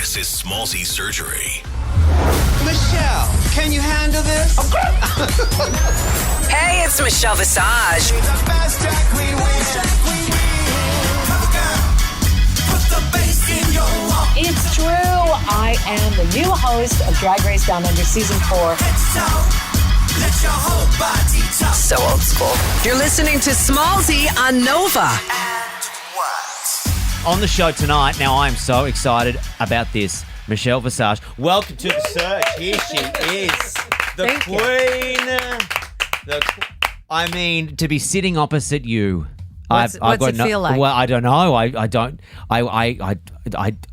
This is Smallzy surgery. Michelle, can you handle this? Hey, it's Michelle Visage. It's true. I am the new host of Drag Race Down Under Season 4. So old school. You're listening to Smallzy on Nova. On the show tonight, now I'm so excited about this. Michelle Visage, welcome to the search. Here she is, the Thank queen. I mean, to be sitting opposite you. What's it feel like? Well, I don't know.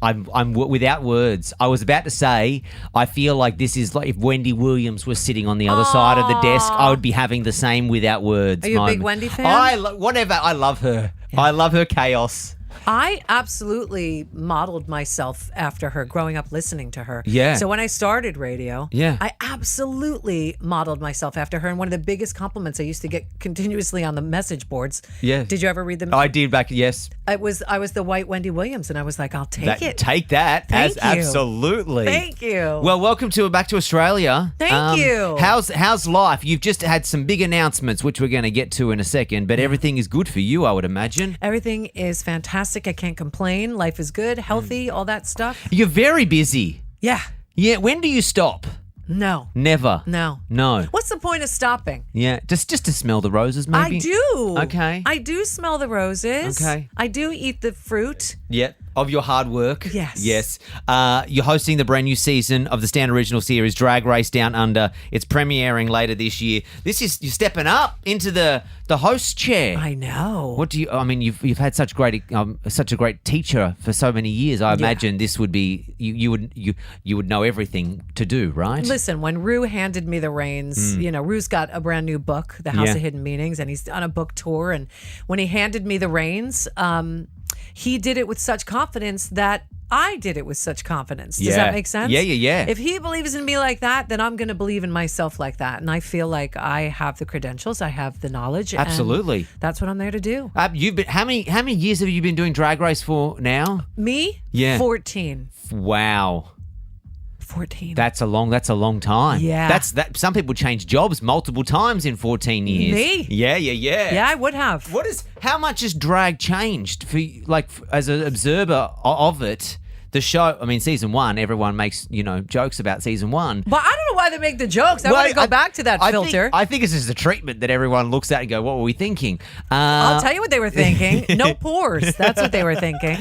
I'm without words. I was about to say, I feel like this is like if Wendy Williams was sitting on the other side of the desk, I would be having the same without words. Are you moment. a big Wendy fan? I love her. Yeah. I love her chaos. I absolutely modeled myself after her growing up listening to her. Yeah. So when I started radio, yeah, I absolutely modeled myself after her. And one of the biggest compliments I used to get continuously on the message boards. Yeah. Did you ever read them? I did back, yes. I was the white Wendy Williams, and I was like, I'll take it. Take that. Thank you. Absolutely. Thank you. Well, welcome back to Australia. Thank you. How's life? You've just had some big announcements, which we're going to get to in a second, but everything is good for you, I would imagine. Everything is fantastic. I can't complain. Life is good, healthy, all that stuff. You're very busy. Yeah. Yeah. When do you stop? No. Never. No. What's the point of stopping? Yeah. Just to smell the roses, maybe? I do. Okay. I do smell the roses. Okay. I do eat the fruit. Yeah. Of your hard work. Yes. Yes. You're hosting the brand new season of the Stand Original series, Drag Race Down Under. It's premiering later this year. You're stepping up into the host chair. I know. What do you? I mean, you've had such a great teacher for so many years. I imagine this would be you would know everything to do, right? Listen, when Rue handed me the reins, Rue's got a brand new book, The House of Hidden Meanings, and he's on a book tour. And when he handed me the reins, he did it with such confidence that I did it with such confidence. Does that make sense? Yeah. If he believes in me like that, then I'm going to believe in myself like that. And I feel like I have the credentials, I have the knowledge. Absolutely. And that's what I'm there to do. You've been how many years have you been doing Drag Race for now? Me? Yeah. 14. Wow. 14. That's a long time. Yeah. Some people change jobs multiple times in 14 years. Me? Yeah. Yeah, I would have. How much has drag changed for you, like as an observer of it? The show, I mean, season 1, everyone makes, jokes about season 1. But I don't know why they make the jokes. I want to go back to that filter. I think it's just the treatment that everyone looks at and go, what were we thinking? I'll tell you what they were thinking. No pores. That's what they were thinking.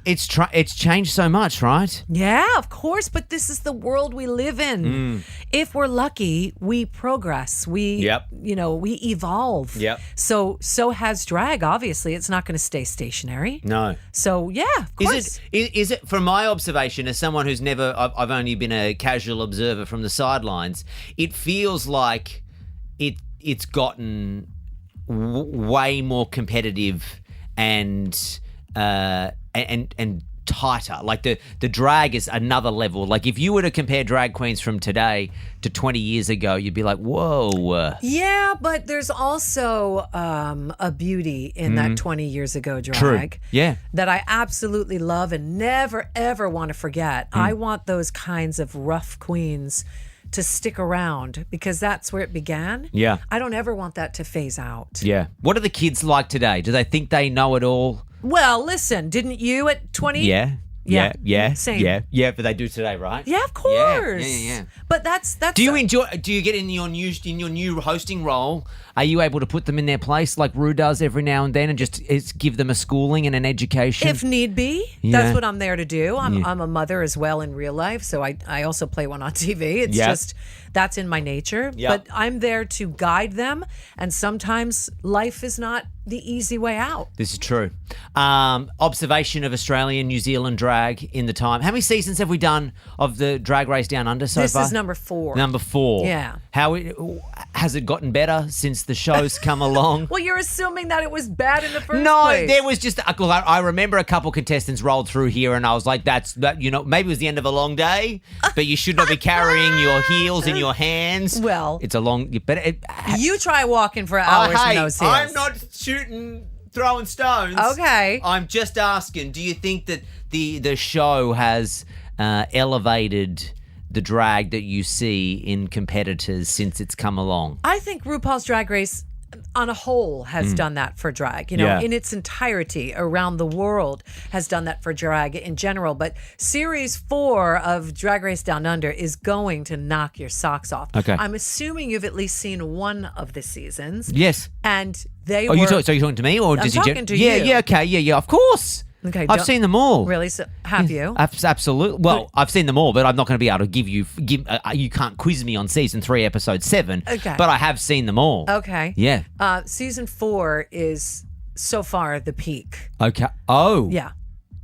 It's changed so much, right? Yeah, of course. But this is the world we live in. If we're lucky, we progress. We evolve. Yep. So has drag, obviously. It's not going to stay stationary. No. So, yeah, of course. Is it, from my observation, as someone who's I've only been a casual observer from the sidelines, it feels like it's gotten way more competitive and tighter. Like the drag is another level. Like if you were to compare drag queens from today to 20 years ago, you'd be like, whoa. Yeah, but there's also a beauty in that 20 years ago drag. True. Yeah. That I absolutely love and never, ever want to forget. I want those kinds of rough queens to stick around because that's where it began. Yeah. I don't ever want that to phase out. Yeah. What are the kids like today? Do they think they know it all? Well, listen, didn't you at 20? Yeah. Same. Yeah, but they do today, right? Yeah, of course. Yeah. But that's. Do you get in your new hosting role? Are you able to put them in their place like Rue does every now and then, and just give them a schooling and an education if need be? Yeah. That's what I'm there to do. I'm a mother as well in real life, so I also play one on TV. It's just that's in my nature. Yep. But I'm there to guide them, and sometimes life is not the easy way out. This is true. Observation of Australian, New Zealand drag in the time. How many seasons have we done of the Drag Race Down Under so far? This is number 4. Number 4. Yeah. Has it gotten better since the show's come along? Well, you're assuming that it was bad in the first No, place. there was just. I remember a couple contestants rolled through here, and I was like, maybe it was the end of a long day, but you should not be carrying your heels in your hands. Well, it's a long. But you try walking for hours in those heels. I'm not shooting throwing stones. Okay. I'm just asking, do you think that the show has elevated the drag that you see in competitors since it's come along? I think RuPaul's Drag Race on a whole has done that for drag, in its entirety around the world has done that for drag in general. But series 4 of Drag Race Down Under is going to knock your socks off. Okay. I'm assuming you've at least seen one of the seasons. Yes. And they So were... you're talking to me, or I'm does talking to yeah, you. Yeah, okay, yeah, of course. Okay, I've seen them all. Really? So, have you? Absolutely. Well, I've seen them all, but I'm not going to be able to give you. You can't quiz me on season 3, episode 7. Okay. But I have seen them all. Okay. Yeah. Season 4 is so far the peak. Okay. Oh. Yeah.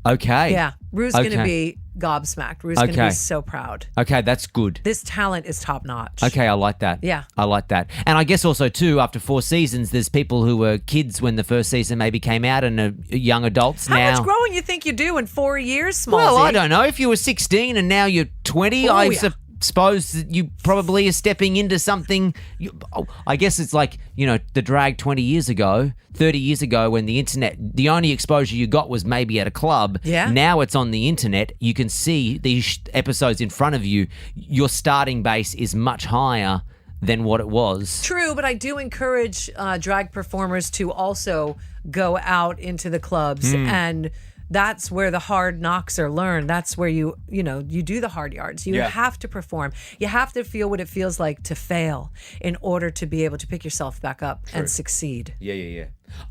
Okay. Yeah. Rue's going to Okay. be gobsmacked. Rue's going to Okay. be so proud. Okay, that's good. This talent is top notch. Okay, I like that. Yeah. I like that. And I guess also, too, after 4 seasons, there's people who were kids when the first season maybe came out and are young adults How now. much growing you think you do in 4 years, Smallzy? Well, I don't know. If you were 16 and now you're 20, I yeah. suppose that you probably are stepping into something. I guess it's like, the drag 20 years ago, 30 years ago when the internet, the only exposure you got was maybe at a club. Yeah. Now it's on the internet. You can see these episodes in front of you. Your starting base is much higher than what it was. True, but I do encourage drag performers to also go out into the clubs and that's where the hard knocks are learned. That's where you do the hard yards. You have to perform. You have to feel what it feels like to fail in order to be able to pick yourself back up and succeed. Yeah.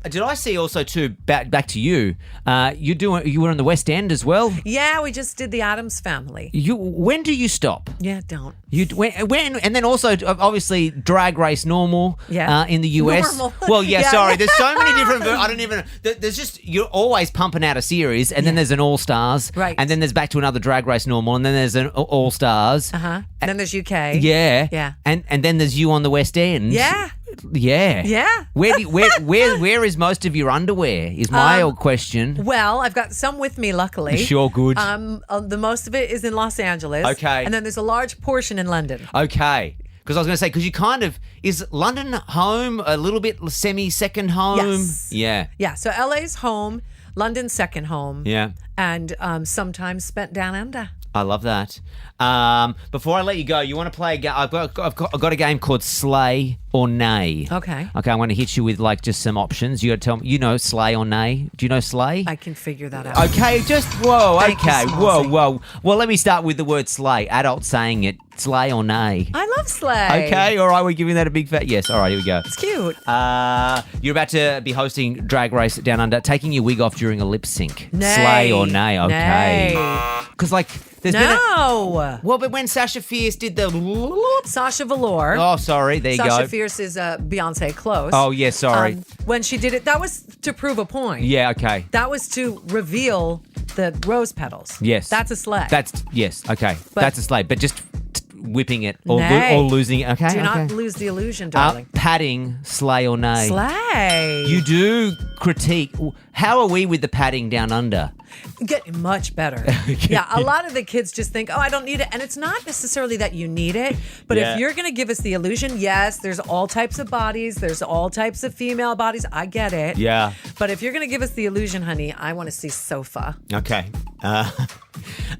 Did I see also too? Back to you. You were in the West End as well. Yeah, we just did the Addams Family. When do you stop? Yeah, don't. When and then also obviously Drag Race Normal. Yeah. In the US. Normal. Well, yeah. Yeah. Sorry, there's so many different. I don't even. There's just you're always pumping out a series, and then there's an All Stars. Right. And then there's back to another Drag Race Normal, and then there's an All Stars. And then there's UK. Yeah. Yeah. And then there's you on the West End. Yeah. Yeah. Yeah. Where is most of your underwear? Is my old question. Well, I've got some with me, luckily. Sure, good. The most of it is in Los Angeles. Okay. And then there's a large portion in London. Okay. Because I was going to say, because you kind of, is London home a little bit semi-second home? Yes. Yeah. Yeah. So LA's home, London's second home. Yeah. And sometimes spent down under. I love that. Before I let you go, you want to play a game? I've got a game called Slay or Nay. Okay. Okay, I'm going to hit you with just some options. You got to tell me, Slay or Nay? Do you know Slay? I can figure that out. Okay, Thank you, Smallzy. Whoa. Well, let me start with the word slay. Adult saying it. Slay or nay? I love Slay. Okay, all right, we're giving that a big fat yes. All right, here we go. It's cute. You're about to be hosting Drag Race Down Under, taking your wig off during a lip sync. Nay. Slay or nay? Okay. Because there's been No. well, but when Sasha Fierce did the Sasha Velour. oh, sorry, there you Sasha go. Fierce is Beyonce close. Oh, yeah, sorry. When she did it, that was to prove a point. Yeah, okay. That was to reveal the rose petals. Yes. That's a slay. Yes, okay. But- That's a slay, but just whipping it or, Nay. or losing it. Okay. Do not okay. lose the illusion, darling. Padding, slay or nay? Slay. You do critique. How are we with the padding down under? Getting much better. Yeah, a lot of the kids just think, I don't need it. And it's not necessarily that you need it, but Yeah. if you're going to give us the illusion, yes, there's all types of bodies. There's all types of female bodies. I get it. Yeah. But if you're going to give us the illusion, honey, I want to see sofa. Okay.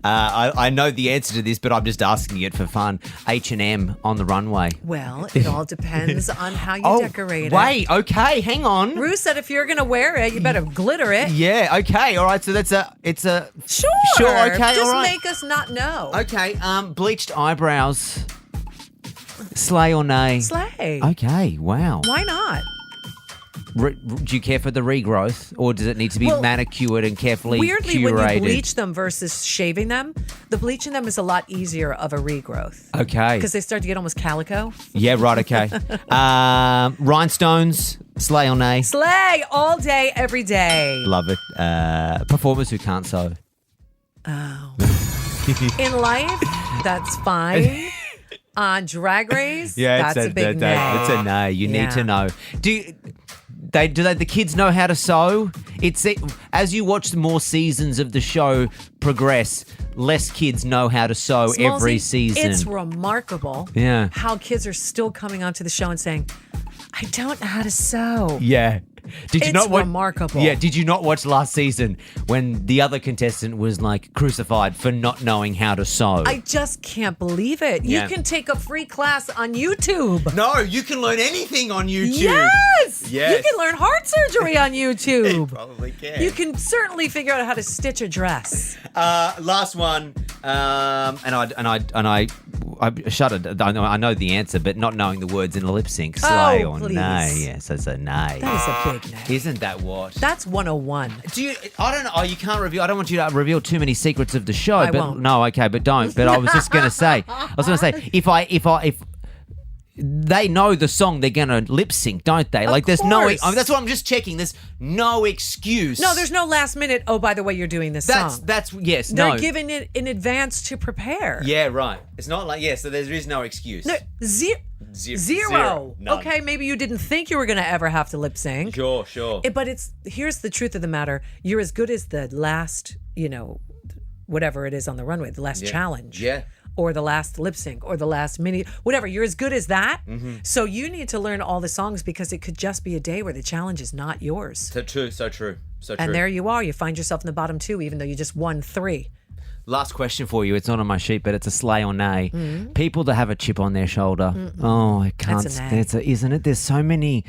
I know the answer to this, but I'm just asking it for fun. H&M on the runway. Well, it all depends on how you decorate it. Wait. Okay. Hang on. Rue said if you're going to wear it, you better glitter it. Yeah. Okay. All right. So it's a. Sure. Sure. Okay. Just all right. make us not know. Okay. Bleached eyebrows. Slay or nay? Slay. Okay. Wow. Why not? Do you care for the regrowth, or does it need to be Well, manicured and carefully Weirdly, curated? when you bleach them versus shaving them, the bleaching them is a lot easier of a regrowth. Okay. Because they start to get almost calico. Yeah, right, okay. Rhinestones, slay or nay? Slay all day, every day. Love it. Performers who can't sew. In life, that's fine. On Drag Race, that's a big nay. It's a nay. You need Yeah. to know. Do the kids know how to sew? As you watch more seasons of the show progress, less kids know how to sew every Smallzy, season. It's remarkable Yeah. how kids are still coming onto the show and saying, I don't know how to sew. Yeah. Did you It's not watch? remarkable. Yeah. Did you not watch last season when the other contestant was like crucified for not knowing how to sew? I just can't believe it. Yeah. You can take a free class on YouTube. No, you can learn anything on YouTube. Yes! Yes. You can learn heart surgery on YouTube. Probably can. You can certainly figure out how to stitch a dress. Last one, and I shuddered. I know the answer, but not knowing the words in a lip sync, slay or please. nay. Yes, it's a nay. That is a big name. Isn't that what? That's 101. Do you? I don't know. Oh, you can't reveal. I don't want you to reveal too many secrets of the show. I but won't. no, okay, but don't. But I was just gonna say. If they know the song, they're gonna lip sync, don't they? Like, there's no. course. That's what I'm just checking. There's no excuse. No, there's no last minute, oh, by the way, you're doing this song. That's yes. They're no. giving it in advance to prepare. Yeah, right. It's not like so there is no excuse. No, zero. Zero. None. Okay, maybe you didn't think you were going to ever have to lip sync. Sure. But here's the truth of the matter. You're as good as the last, whatever it is on the runway, the last challenge. Yeah. Or the last lip sync or the last mini, whatever. You're as good as that. Mm-hmm. So you need to learn all the songs because it could just be a day where the challenge is not yours. So true. And there you are. You find yourself in the bottom 2, even though you just won 3. Last question for you. It's not on my sheet, but it's a slay or nay. People that have a chip on their shoulder. Oh, I can't. That's a nay. Isn't it? There's so many.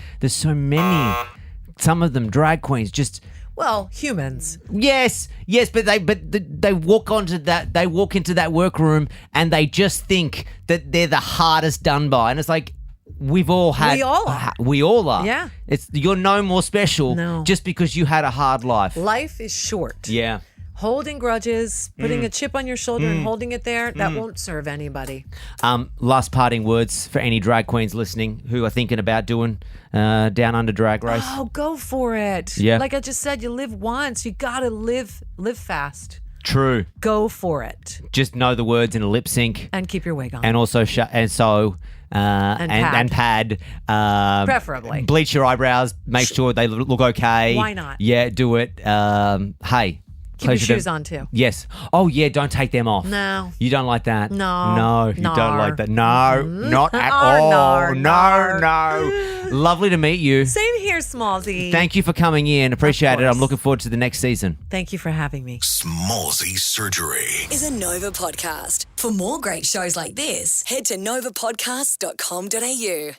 Some of them drag queens just. Well, humans. Yes, but they walk onto that. They walk into that workroom and they just think that they're the hardest done by, and it's like we've all had. We all are. We all are. Yeah. You're no more special No. just because you had a hard life. Life is short. Yeah. Holding grudges, putting a chip on your shoulder and holding it there, that won't serve anybody. Last parting words for any drag queens listening who are thinking about doing Down Under Drag Race. Oh, go for it. Yeah. Like I just said, you live once. You got to live fast. True. Go for it. Just know the words in a lip sync, And keep your wig on. and also and pad. Preferably. Bleach your eyebrows. Make sure they look okay. Why not? Yeah, do it. Hey. Keep your pleasure to- shoes on too. Yes. Oh, yeah, don't take them off. No. You don't like that? No. No, you don't Nar. like that. No, not at Nar, all. nar, No, nar. no. Lovely to meet you. Same here, Smallzy. Thank you for coming in. Appreciate it. course. I'm looking forward to the next season. Thank you for having me. Smallzy Surgery. Is a Nova podcast. For more great shows like this, head to novapodcast.com.au.